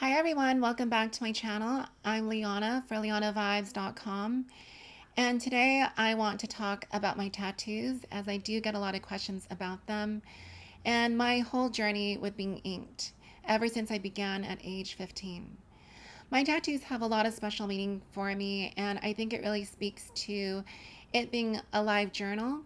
Hi everyone, welcome back to my channel. I'm LIANA for LIANAVibes.com, and today I want to talk about my tattoos as I do get a lot of questions about them and my whole journey with being inked ever since I began at age 15. My tattoos have a lot of special meaning for me, and I think it really speaks to it being a live journal,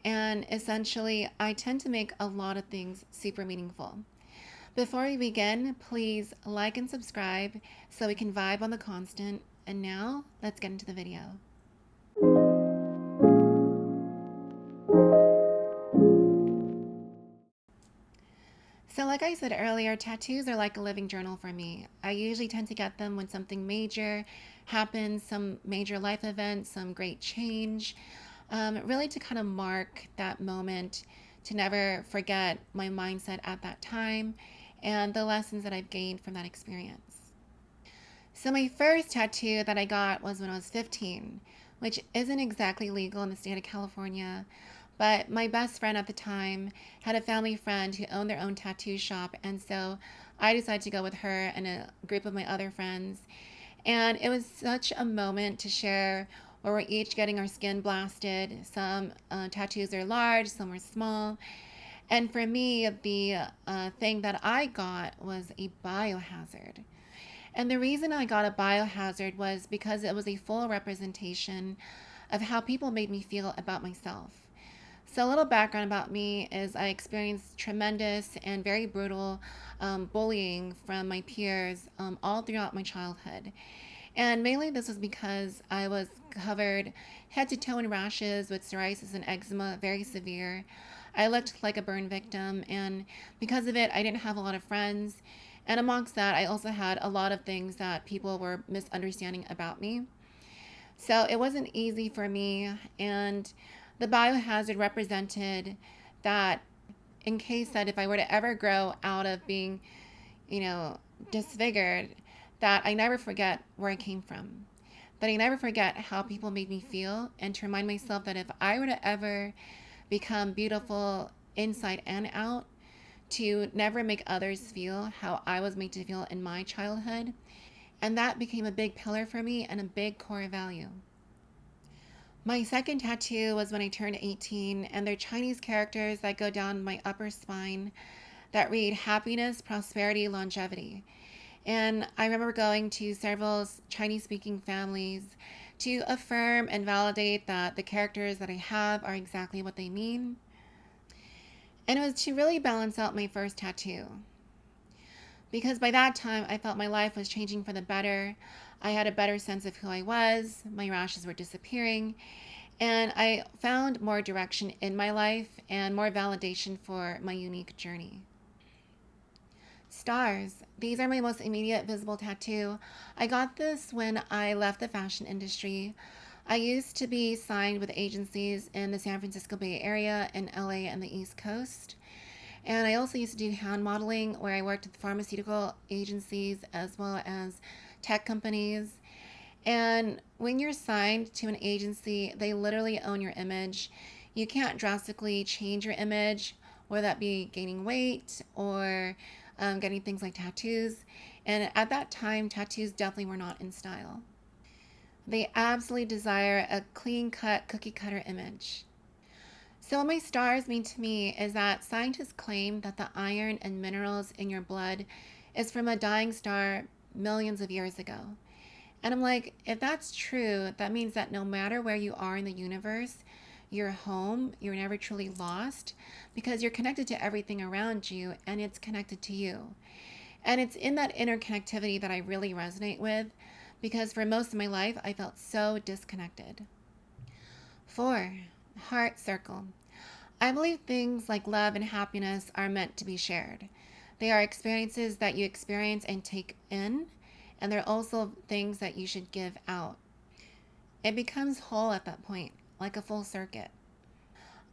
and essentially I tend to make a lot of things super meaningful. Before we begin, please like and subscribe so we can vibe on the constant. And now, let's get into the video. So like I said earlier, tattoos are like a living journal for me. I usually tend to get them when something major happens, some major life event, some great change, really to kind of mark that moment, to never forget my mindset at that time and the lessons that I've gained from that experience. So my first tattoo that I got was when I was 15, which isn't exactly legal in the state of California, but my best friend at the time had a family friend who owned their own tattoo shop, and so I decided to go with her and a group of my other friends. And it was such a moment to share where we're each getting our skin blasted. Some tattoos are large, some are small. And for me, the thing that I got was a biohazard. And the reason I got a biohazard was because it was a full representation of how people made me feel about myself. So, a little background about me is I experienced tremendous and very brutal bullying from my peers all throughout my childhood. And mainly this was because I was covered head to toe in rashes with psoriasis and eczema, very severe. I looked like a burn victim, and because of it, I didn't have a lot of friends. And amongst that, I also had a lot of things that people were misunderstanding about me. So it wasn't easy for me, and the biohazard represented that in case that if I were to ever grow out of being, you know, disfigured, that I never forget where I came from. That I never forget how people made me feel, and to remind myself that if I were to ever become beautiful inside and out, to never make others feel how I was made to feel in my childhood. And that became a big pillar for me and a big core value. My second tattoo was when I turned 18, and they're Chinese characters that go down my upper spine that read happiness, prosperity, longevity. And I remember going to several Chinese speaking families to affirm and validate that the characters that I have are exactly what they mean. And it was to really balance out my first tattoo. Because by that time, I felt my life was changing for the better. I had a better sense of who I was, my rashes were disappearing, and I found more direction in my life and more validation for my unique journey. Stars. These are my most immediate visible tattoo. I got this when I left the fashion industry. I used to be signed with agencies in the San Francisco Bay Area, in LA, and the East Coast. And I also used to do hand modeling where I worked with pharmaceutical agencies as well as tech companies. And when you're signed to an agency, they literally own your image. You can't drastically change your image, whether that be gaining weight or getting things like tattoos. And at that time, tattoos definitely were not in style. They absolutely desire a clean cut, cookie cutter image. So, what my stars mean to me is that scientists claim that the iron and minerals in your blood is from a dying star millions of years ago. And I'm like, if that's true, that means that no matter where you are in the universe, you're home, you're never truly lost because you're connected to everything around you and it's connected to you. And it's in that interconnectivity that I really resonate with because for most of my life, I felt so disconnected. 4. Heart circle. I believe things like love and happiness are meant to be shared. They are experiences that you experience and take in, and they're also things that you should give out. It becomes whole at that point, like a full circuit.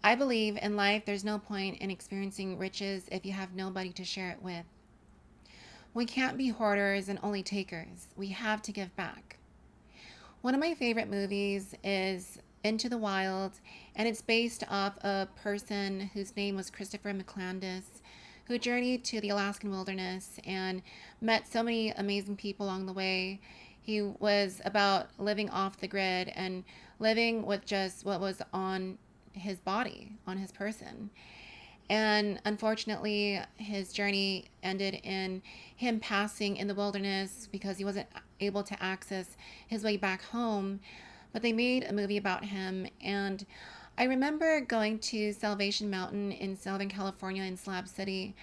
I believe in life there's no point in experiencing riches if you have nobody to share it with. We can't be hoarders and only takers. We have to give back. One of my favorite movies is Into the Wild, and it's based off a person whose name was Christopher McCandless, who journeyed to the Alaskan wilderness and met so many amazing people along the way. He was about living off the grid and living with just what was on his body, on his person. And unfortunately, his journey ended in him passing in the wilderness because he wasn't able to access his way back home. But they made a movie about him. And I remember going to Salvation Mountain in Southern California in Slab City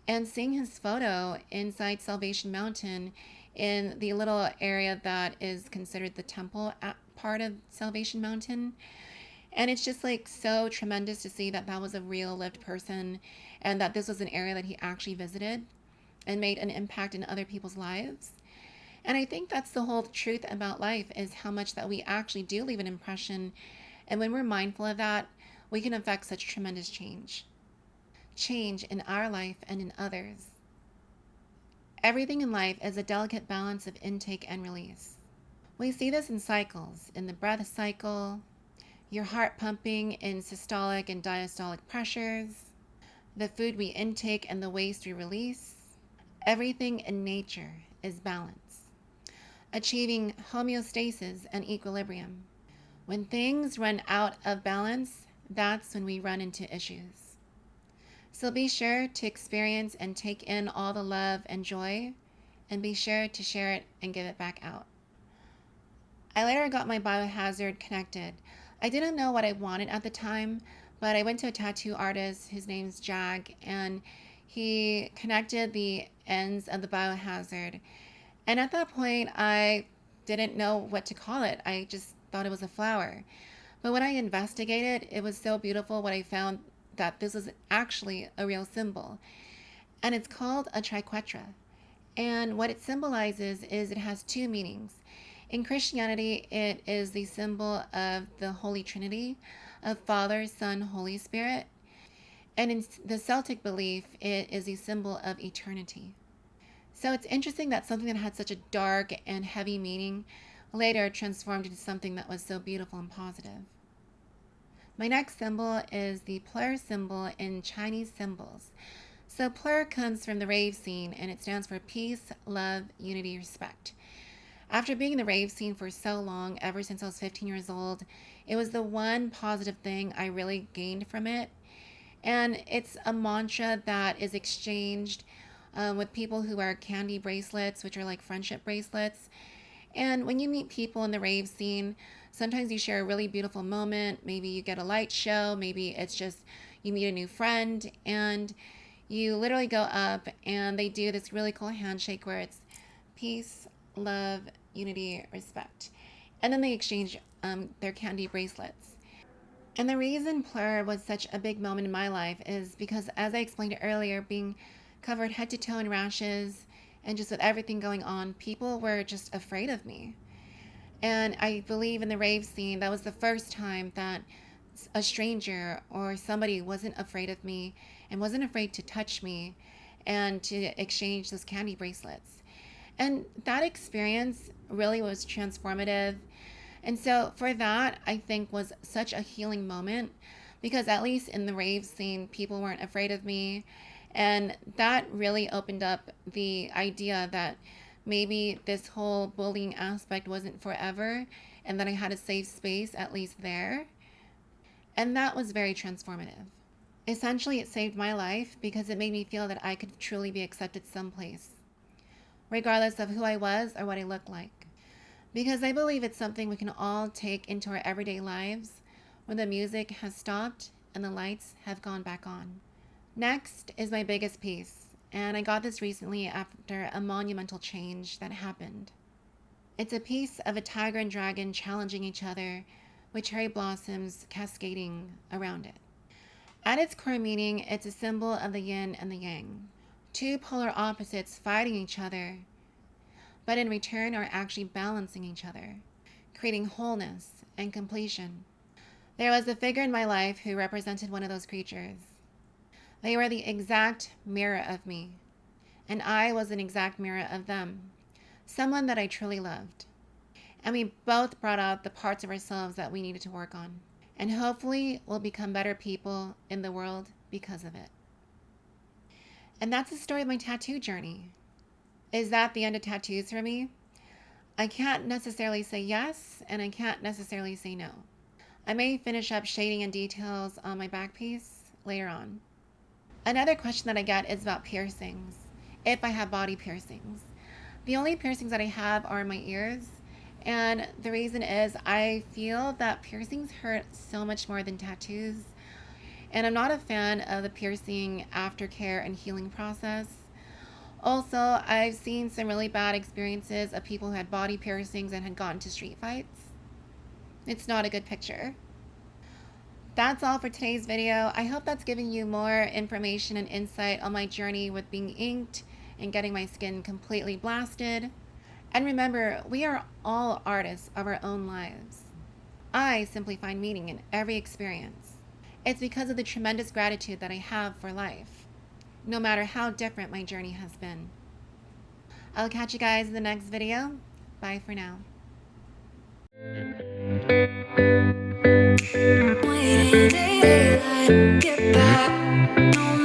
and seeing his photo inside Salvation Mountain in the little area that is considered the temple part of Salvation Mountain. And it's just like so tremendous to see that that was a real lived person and that this was an area that he actually visited and made an impact in other people's lives. And I think that's the whole truth about life is how much that we actually do leave an impression. And when we're mindful of that, we can affect such tremendous change. Change in our life and in others. Everything in life is a delicate balance of intake and release. We see this in cycles, in the breath cycle, your heart pumping in systolic and diastolic pressures, the food we intake and the waste we release. Everything in nature is balance, achieving homeostasis and equilibrium. When things run out of balance, that's when we run into issues. So be sure to experience and take in all the love and joy, and be sure to share it and give it back out. I later got my biohazard connected. I didn't know what I wanted at the time, but I went to a tattoo artist whose name's Jag, and he connected the ends of the biohazard. And at that point, I didn't know what to call it. I just thought it was a flower. But when I investigated, it was so beautiful what I found that this was actually a real symbol. And it's called a triquetra. And what it symbolizes is it has two meanings. In Christianity, it is the symbol of the Holy Trinity, of Father, Son, Holy Spirit. And in the Celtic belief, it is a symbol of eternity. So it's interesting that something that had such a dark and heavy meaning later transformed into something that was so beautiful and positive. My next symbol is the plur symbol in Chinese symbols. So plur comes from the rave scene, and it stands for peace, love, unity, respect. After being in the rave scene for so long, ever since I was 15 years old, it was the one positive thing I really gained from it. And it's a mantra that is exchanged with people who wear candy bracelets, which are like friendship bracelets. And when you meet people in the rave scene, sometimes you share a really beautiful moment. Maybe you get a light show. Maybe it's just you meet a new friend and you literally go up and they do this really cool handshake where it's peace, love, unity, respect. And then they exchange their candy bracelets. And the reason plur was such a big moment in my life is because, as I explained earlier, being covered head to toe in rashes and just with everything going on, people were just afraid of me. And I believe in the rave scene, that was the first time that a stranger or somebody wasn't afraid of me and wasn't afraid to touch me and to exchange those candy bracelets. And that experience really was transformative. And so for that, I think was such a healing moment because at least in the rave scene, people weren't afraid of me. And that really opened up the idea that maybe this whole bullying aspect wasn't forever and that I had a safe space, at least there. And that was very transformative. Essentially, it saved my life because it made me feel that I could truly be accepted someplace, regardless of who I was or what I looked like. Because I believe it's something we can all take into our everyday lives when the music has stopped and the lights have gone back on. Next is my biggest piece, and I got this recently after a monumental change that happened. It's a piece of a tiger and dragon challenging each other with cherry blossoms cascading around it. At its core meaning, it's a symbol of the yin and the yang, two polar opposites fighting each other, but in return are actually balancing each other, creating wholeness and completion. There was a figure in my life who represented one of those creatures. They were the exact mirror of me, and I was an exact mirror of them, someone that I truly loved. And we both brought out the parts of ourselves that we needed to work on, and hopefully we'll become better people in the world because of it. And that's the story of my tattoo journey. Is that the end of tattoos for me? I can't necessarily say yes, and I can't necessarily say no. I may finish up shading and details on my back piece later on. Another question that I get is about piercings. If I have body piercings. The only piercings that I have are in my ears, and the reason is I feel that piercings hurt so much more than tattoos, and I'm not a fan of the piercing aftercare and healing process. Also, I've seen some really bad experiences of people who had body piercings and had gotten to street fights. It's not a good picture. That's all for today's video. I hope that's giving you more information and insight on my journey with being inked and getting my skin completely blasted. And remember, we are all artists of our own lives. I simply find meaning in every experience. It's because of the tremendous gratitude that I have for life, no matter how different my journey has been. I'll catch you guys in the next video. Bye for now. Waiting daylight, get back. No